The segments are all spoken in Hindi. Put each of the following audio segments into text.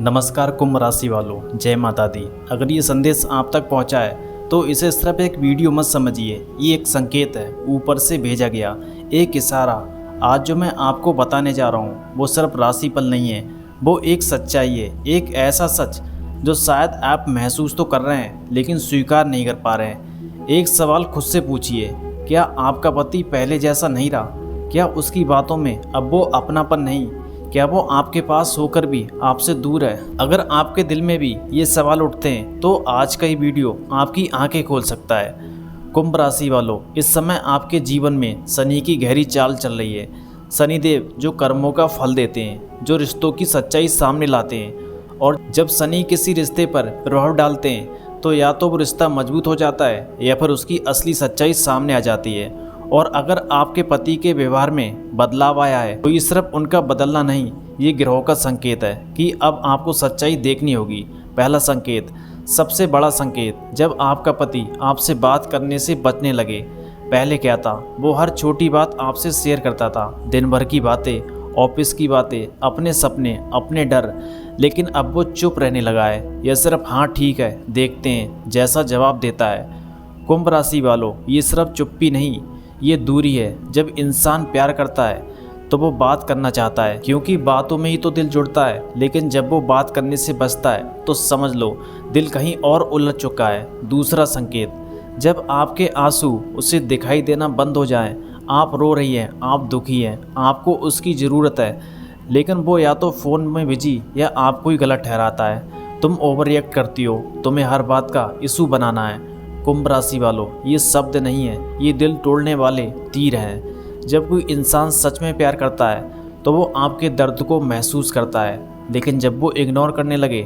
नमस्कार कुंभ राशि वालों, जय माता दी। अगर ये संदेश आप तक पहुंचा है तो इसे सिर्फ एक वीडियो मत समझिए। ये एक संकेत है, ऊपर से भेजा गया एक इशारा। आज जो मैं आपको बताने जा रहा हूँ वो सिर्फ राशिफल नहीं है, वो एक सच्चाई है। एक ऐसा सच जो शायद आप महसूस तो कर रहे हैं लेकिन स्वीकार नहीं कर पा रहे हैं। एक सवाल खुद से पूछिए, क्या आपका पति पहले जैसा नहीं रहा? क्या उसकी बातों में अब वो अपनापन नहीं? क्या वो आपके पास होकर भी आपसे दूर है? अगर आपके दिल में भी ये सवाल उठते हैं तो आज का ये वीडियो आपकी आंखें खोल सकता है। कुंभ राशि वालों, इस समय आपके जीवन में शनि की गहरी चाल चल रही है। शनिदेव जो कर्मों का फल देते हैं, जो रिश्तों की सच्चाई सामने लाते हैं, और जब शनि किसी रिश्ते पर प्रभाव डालते हैं तो या तो वो रिश्ता मजबूत हो जाता है या फिर उसकी असली सच्चाई सामने आ जाती है। और अगर आपके पति के व्यवहार में बदलाव आया है तो ये सिर्फ उनका बदलना नहीं, ये ग्रहों का संकेत है कि अब आपको सच्चाई देखनी होगी। पहला संकेत, सबसे बड़ा संकेत, जब आपका पति आपसे बात करने से बचने लगे। पहले क्या था, वो हर छोटी बात आपसे शेयर करता था, दिन भर की बातें, ऑफिस की बातें, अपने सपने, अपने डर। लेकिन अब वो चुप रहने लगा है, यह सिर्फ हाँ ठीक है, देखते हैं जैसा जवाब देता है। कुंभ राशि वालों, ये सिर्फ चुप्पी नहीं, ये दूरी है। जब इंसान प्यार करता है तो वो बात करना चाहता है, क्योंकि बातों में ही तो दिल जुड़ता है। लेकिन जब वो बात करने से बचता है तो समझ लो दिल कहीं और उलझ चुका है। दूसरा संकेत, जब आपके आंसू उसे दिखाई देना बंद हो जाएं, आप रो रही हैं, आप दुखी हैं, आपको उसकी ज़रूरत है, लेकिन वो या तो फ़ोन में बिजी या आपको ही गलत ठहराता है। तुम ओवर रिएक्ट करती हो, तुम्हें हर बात का इशू बनाना है। कुंभ राशि वालों, ये शब्द नहीं है, ये दिल तोड़ने वाले तीर हैं। जब कोई इंसान सच में प्यार करता है तो वो आपके दर्द को महसूस करता है, लेकिन जब वो इग्नोर करने लगे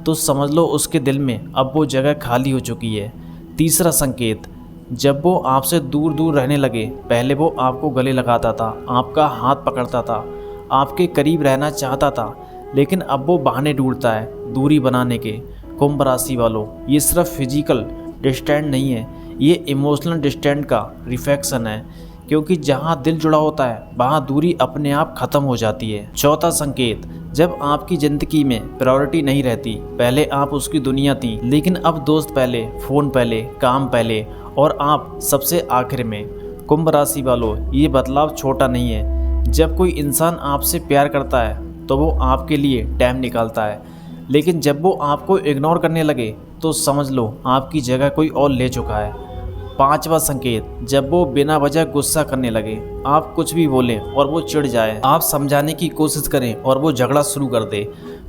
तो समझ लो उसके दिल में अब वो जगह खाली हो चुकी है। तीसरा संकेत, जब वो आपसे दूर दूर रहने लगे। पहले वो आपको गले लगाता था, आपका हाथ पकड़ता था, आपके करीब रहना चाहता था, लेकिन अब वो बहाने ढूंढता है दूरी बनाने के। कुंभ राशि वालों, ये सिर्फ फिजिकल डिस्टेंस नहीं है, ये इमोशनल डिस्टेंस का रिफ्लेक्शन है, क्योंकि जहाँ दिल जुड़ा होता है वहाँ दूरी अपने आप खत्म हो जाती है। चौथा संकेत, जब आपकी ज़िंदगी में प्रायोरिटी नहीं रहती। पहले आप उसकी दुनिया थी, लेकिन अब दोस्त पहले, फ़ोन पहले, काम पहले, और आप सबसे आखिर में। कुंभ राशि वालों, ये बदलाव छोटा नहीं है। जब कोई इंसान आपसे प्यार करता है तो वो आपके लिए टाइम निकालता है, लेकिन जब वो आपको इग्नोर करने लगे तो समझ लो आपकी जगह कोई और ले चुका है। पांचवा संकेत, जब वो बिना वजह गुस्सा करने लगे। आप कुछ भी बोलें और वो चिढ़ जाए, आप समझाने की कोशिश करें और वो झगड़ा शुरू कर दे।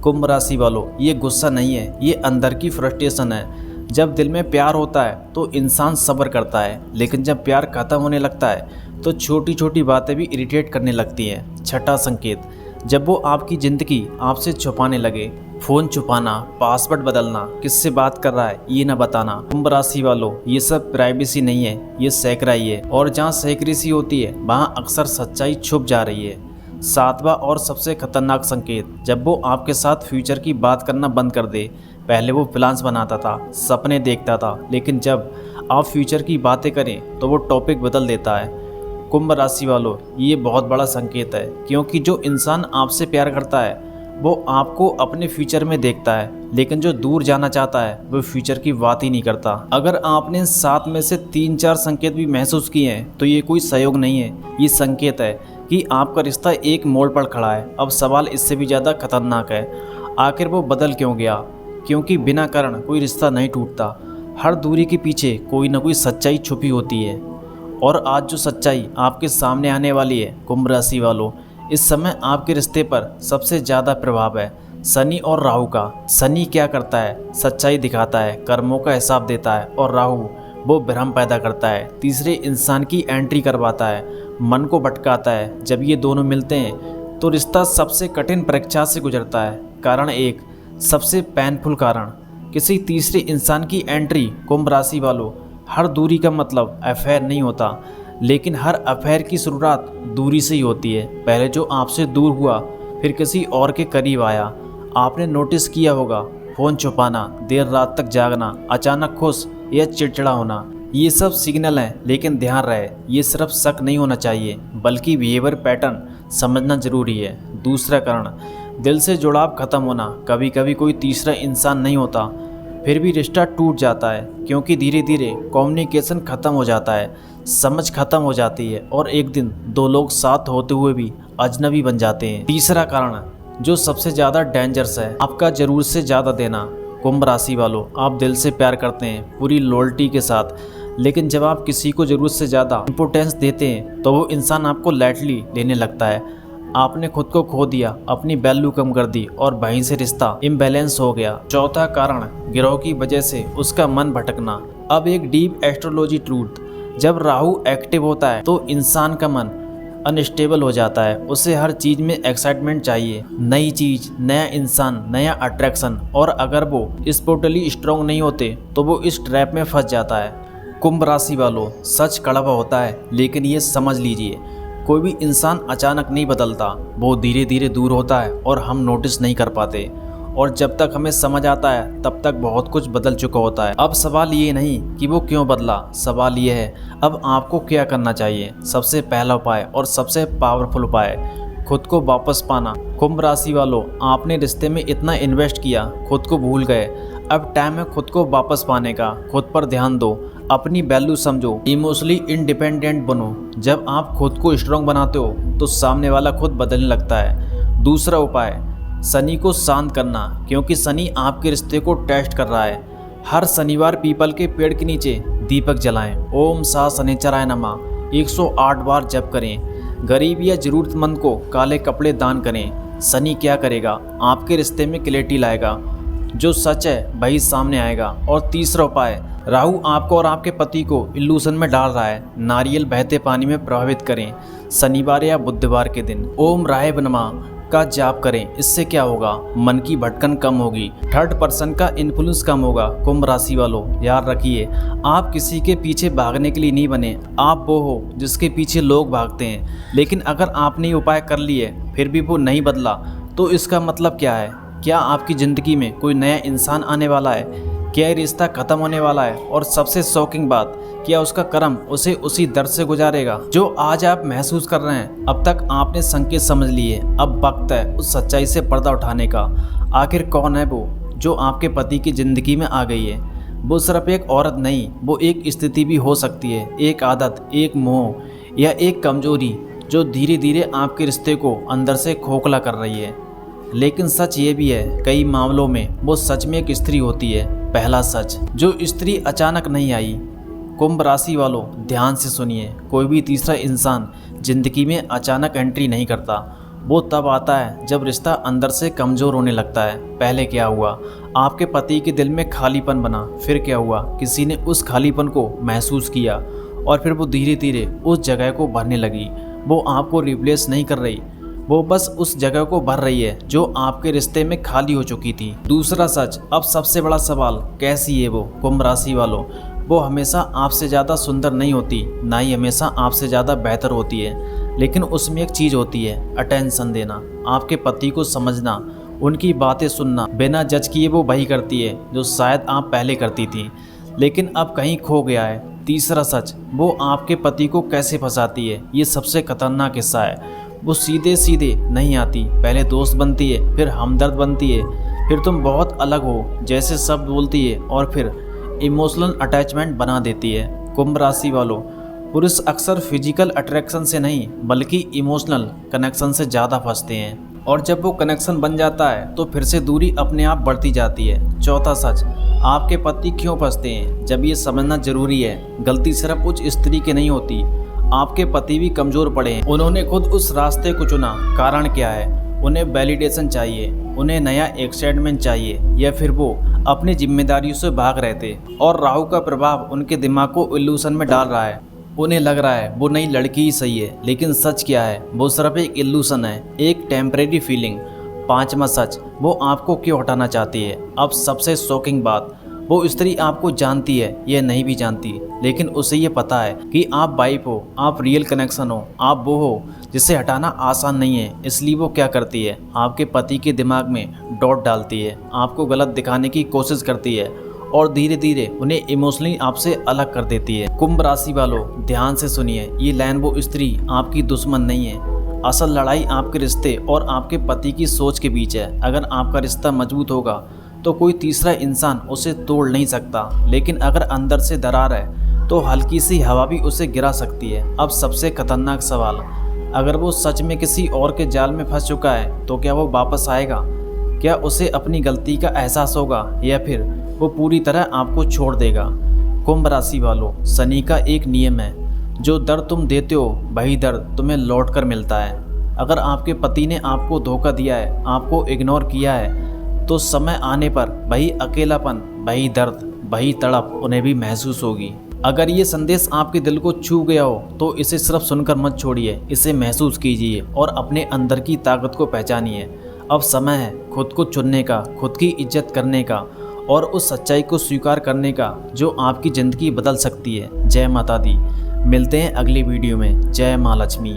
कुंभ राशि वालों, ये गुस्सा नहीं है, ये अंदर की फ्रस्ट्रेशन है। जब दिल में प्यार होता है तो इंसान सब्र करता है, लेकिन जब प्यार खत्म होने लगता है तो छोटी छोटी बातें भी इरिटेट करने लगती हैं। छठा संकेत, जब वो आपकी ज़िंदगी आपसे छुपाने लगे। फ़ोन छुपाना, पासवर्ड बदलना, किससे बात कर रहा है ये ना बताना। कुंभ राशि वालों, ये सब प्राइवेसी नहीं है, ये सेक्रेसी है, और जहाँ सेक्रेसी होती है वहाँ अक्सर सच्चाई छुप जा रही है। सातवां और सबसे खतरनाक संकेत, जब वो आपके साथ फ्यूचर की बात करना बंद कर दे। पहले वो प्लान्स बनाता था, सपने देखता था, लेकिन जब आप फ्यूचर की बातें करें तो वो टॉपिक बदल देता है। कुंभ राशि वालों, ये बहुत बड़ा संकेत है, क्योंकि जो इंसान आपसे प्यार करता है वो आपको अपने फ्यूचर में देखता है, लेकिन जो दूर जाना चाहता है वो फ्यूचर की बात ही नहीं करता। अगर आपने 7 में से 3-4 संकेत भी महसूस किए हैं तो ये कोई सहयोग नहीं है, ये संकेत है कि आपका रिश्ता एक मोड़ पर खड़ा है। अब सवाल इससे भी ज़्यादा खतरनाक है, आखिर वो बदल क्यों गया? क्योंकि बिना कारण कोई रिश्ता नहीं टूटता। हर दूरी के पीछे कोई ना कोई सच्चाई छुपी होती है, और आज जो सच्चाई आपके सामने आने वाली है कुंभ राशि वालों, इस समय आपके रिश्ते पर सबसे ज़्यादा प्रभाव है शनि और राहु का। शनि क्या करता है? सच्चाई दिखाता है, कर्मों का हिसाब देता है, और राहु वो भ्रम पैदा करता है, तीसरे इंसान की एंट्री करवाता है, मन को भटकाता है। जब ये दोनों मिलते हैं तो रिश्ता सबसे कठिन परीक्षा से गुजरता है। कारण एक, सबसे पेनफुल कारण, किसी तीसरे इंसान की एंट्री। कुंभ राशि वालों, हर दूरी का मतलब अफेयर नहीं होता, लेकिन हर अफेयर की शुरुआत दूरी से ही होती है। पहले जो आपसे दूर हुआ फिर किसी और के करीब आया। आपने नोटिस किया होगा, फ़ोन छुपाना, देर रात तक जागना, अचानक खुश या चिड़चिड़ा होना, ये सब सिग्नल हैं। लेकिन ध्यान रहे, ये सिर्फ शक नहीं होना चाहिए, बल्कि बिहेवियर पैटर्न समझना जरूरी है। दूसरा कारण, दिल से जुड़ाव खत्म होना, कभी कभी कोई तीसरा इंसान नहीं होता, फिर भी रिश्ता टूट जाता है क्योंकि धीरे धीरे कम्युनिकेशन ख़त्म हो जाता है, समझ ख़त्म हो जाती है और एक दिन दो लोग साथ होते हुए भी अजनबी बन जाते हैं। तीसरा कारण जो सबसे ज़्यादा डेंजरस है, आपका ज़रूरत से ज़्यादा देना। कुंभ राशि वालों, आप दिल से प्यार करते हैं पूरी लॉयल्टी के साथ, लेकिन जब आप किसी को ज़रूरत से ज़्यादा इंपॉर्टेंस देते हैं तो वो इंसान आपको लाइटली लेने लगता है। आपने खुद को खो दिया, अपनी वैल्यू कम कर दी और वहीं से रिश्ता इम्बैलेंस हो गया। चौथा कारण गिरोह की वजह से उसका मन भटकना। अब एक डीप एस्ट्रोलॉजी ट्रूथ, जब राहु एक्टिव होता है तो इंसान का मन अनस्टेबल हो जाता है। उसे हर चीज़ में एक्साइटमेंट चाहिए, नई चीज़, नया इंसान, नया अट्रैक्शन, और अगर वो स्पिरिचुअली स्ट्रांग नहीं होते तो वो इस ट्रैप में फंस जाता है। कुंभ राशि वालों, सच कड़वा होता है, लेकिन ये समझ लीजिए, कोई भी इंसान अचानक नहीं बदलता, वो धीरे धीरे दूर होता है और हम नोटिस नहीं कर पाते, और जब तक हमें समझ आता है तब तक बहुत कुछ बदल चुका होता है। अब सवाल ये नहीं कि वो क्यों बदला, सवाल ये है अब आपको क्या करना चाहिए। सबसे पहला उपाय और सबसे पावरफुल उपाय, खुद को वापस पाना। कुंभ राशि वालों, आपने रिश्ते में इतना इन्वेस्ट किया, खुद को भूल गए, अब टाइम है खुद को वापस पाने का। खुद पर ध्यान दो, अपनी वैल्यू समझो, इमोशनली इंडिपेंडेंट बनो। जब आप खुद को स्ट्रांग बनाते हो तो सामने वाला खुद बदलने लगता है। दूसरा उपाय, शनि को शांत करना, क्योंकि शनि आपके रिश्ते को टेस्ट कर रहा है। हर शनिवार पीपल के पेड़ के नीचे दीपक जलाएं, ओम सा शनिचराय नमः 108 बार जप करें। गरीब या जरूरतमंद को काले कपड़े दान करें। शनि क्या करेगा, आपके रिश्ते में क्लैरिटी लाएगा, जो सच है वही सामने आएगा। और तीसरा उपाय, राहु आपको और आपके पति को इल्यूशन में डाल रहा है, नारियल बहते पानी में प्रभावित करें। शनिवार या बुधवार के दिन ओम राय नमः का जाप करें। इससे क्या होगा, मन की भटकन कम होगी, थर्ड पर्सन का इन्फ्लुएंस कम होगा। कुंभ राशि वालों, याद रखिए, आप किसी के पीछे भागने के लिए नहीं बने, आप वो हो जिसके पीछे लोग भागते हैं। लेकिन अगर आपने ये उपाय कर लिए फिर भी वो नहीं बदला तो इसका मतलब क्या है? क्या आपकी ज़िंदगी में कोई नया इंसान आने वाला है? क्या ये रिश्ता ख़त्म होने वाला है? और सबसे शॉकिंग बात, क्या उसका कर्म उसे उसी दर्द से गुजारेगा जो आज आप महसूस कर रहे हैं? अब तक आपने संकेत समझ लिए, अब वक्त है उस सच्चाई से पर्दा उठाने का। आखिर कौन है वो जो आपके पति की ज़िंदगी में आ गई है? वो सिर्फ एक औरत नहीं, वो एक स्थिति भी हो सकती है, एक आदत, एक मोह या एक कमजोरी जो धीरे धीरे आपके रिश्ते को अंदर से खोखला कर रही है। लेकिन सच ये भी है, कई मामलों में वो सच में एक स्त्री होती है। पहला सच, जो स्त्री अचानक नहीं आई। कुंभ राशि वालों, ध्यान से सुनिए, कोई भी तीसरा इंसान जिंदगी में अचानक एंट्री नहीं करता, वो तब आता है जब रिश्ता अंदर से कमज़ोर होने लगता है। पहले क्या हुआ, आपके पति के दिल में खालीपन बना, फिर क्या हुआ, किसी ने उस खालीपन को महसूस किया और फिर वो धीरे धीरे उस जगह को भरने लगी। वो आपको रिप्लेस नहीं कर रही, वो बस उस जगह को भर रही है जो आपके रिश्ते में खाली हो चुकी थी। दूसरा सच, अब सबसे बड़ा सवाल, कैसी है वो? कुंभ राशि वालों, वो हमेशा आपसे ज़्यादा सुंदर नहीं होती, ना ही हमेशा आपसे ज़्यादा बेहतर होती है, लेकिन उसमें एक चीज़ होती है, अटेंशन देना, आपके पति को समझना, उनकी बातें सुनना। बिना जज किए वो वही करती है जो शायद आप पहले करती थी, लेकिन अब कहीं खो गया है। तीसरा सच, वो आपके पति को कैसे फंसाती है, ये सबसे खतरनाक हिस्सा है। वो सीधे सीधे नहीं आती, पहले दोस्त बनती है, फिर हमदर्द बनती है, फिर तुम बहुत अलग हो जैसे शब्द बोलती है और फिर इमोशनल अटैचमेंट बना देती है। कुंभ राशि वालों, पुरुष अक्सर फिजिकल अट्रैक्शन से नहीं बल्कि इमोशनल कनेक्शन से ज़्यादा फंसते हैं, और जब वो कनेक्शन बन जाता है तो फिर से दूरी अपने आप बढ़ती जाती है। चौथा सच, आपके पति क्यों फंसते हैं, जब ये समझना जरूरी है, गलती सिर्फ उस स्त्री की नहीं होती, आपके पति भी कमज़ोर पड़े हैं, उन्होंने खुद उस रास्ते को चुना। कारण क्या है, उन्हें वैलिडेशन चाहिए, उन्हें नया एक्साइटमेंट चाहिए, या फिर वो अपनी जिम्मेदारियों से भाग रहे थे और राहु का प्रभाव उनके दिमाग को इल्यूशन में डाल रहा है। उन्हें लग रहा है वो नई लड़की ही सही है, लेकिन सच क्या है, वो सिर्फ एक इल्यूशन है, एक टेम्परेरी फीलिंग। पांचवा सच, वो आपको क्यों हटाना चाहती है। अब सबसे शॉकिंग बात, वो स्त्री आपको जानती है या नहीं भी जानती, लेकिन उसे ये पता है कि आप वाइफ हो, आप रियल कनेक्शन हो, आप वो हो जिसे हटाना आसान नहीं है। इसलिए वो क्या करती है, आपके पति के दिमाग में डॉट डालती है, आपको गलत दिखाने की कोशिश करती है और धीरे धीरे उन्हें इमोशनली आपसे अलग कर देती है। कुंभ राशि वालों, ध्यान से सुनिए, ये लाइन, वो स्त्री आपकी दुश्मन नहीं है, असल लड़ाई आपके रिश्ते और आपके पति की सोच के बीच है। अगर आपका रिश्ता मजबूत होगा तो कोई तीसरा इंसान उसे तोड़ नहीं सकता, लेकिन अगर अंदर से दरार है तो हल्की सी हवा भी उसे गिरा सकती है। अब सबसे खतरनाक सवाल, अगर वो सच में किसी और के जाल में फंस चुका है तो क्या वो वापस आएगा? क्या उसे अपनी गलती का एहसास होगा या फिर वो पूरी तरह आपको छोड़ देगा? कुंभ राशि वालों, शनि का एक नियम है, जो दर्द तुम देते हो वही दर्द तुम्हें लौट कर मिलता है। अगर आपके पति ने आपको धोखा दिया है, आपको इग्नोर किया है, तो समय आने पर वही अकेलापन, वही दर्द, वही तड़प उन्हें भी महसूस होगी। अगर ये संदेश आपके दिल को छू गया हो तो इसे सिर्फ सुनकर मत छोड़िए, इसे महसूस कीजिए और अपने अंदर की ताकत को पहचानिए। अब समय है खुद को चुनने का, खुद की इज्जत करने का और उस सच्चाई को स्वीकार करने का जो आपकी ज़िंदगी बदल सकती है। जय माता दी। मिलते हैं अगली वीडियो में। जय माँ लक्ष्मी।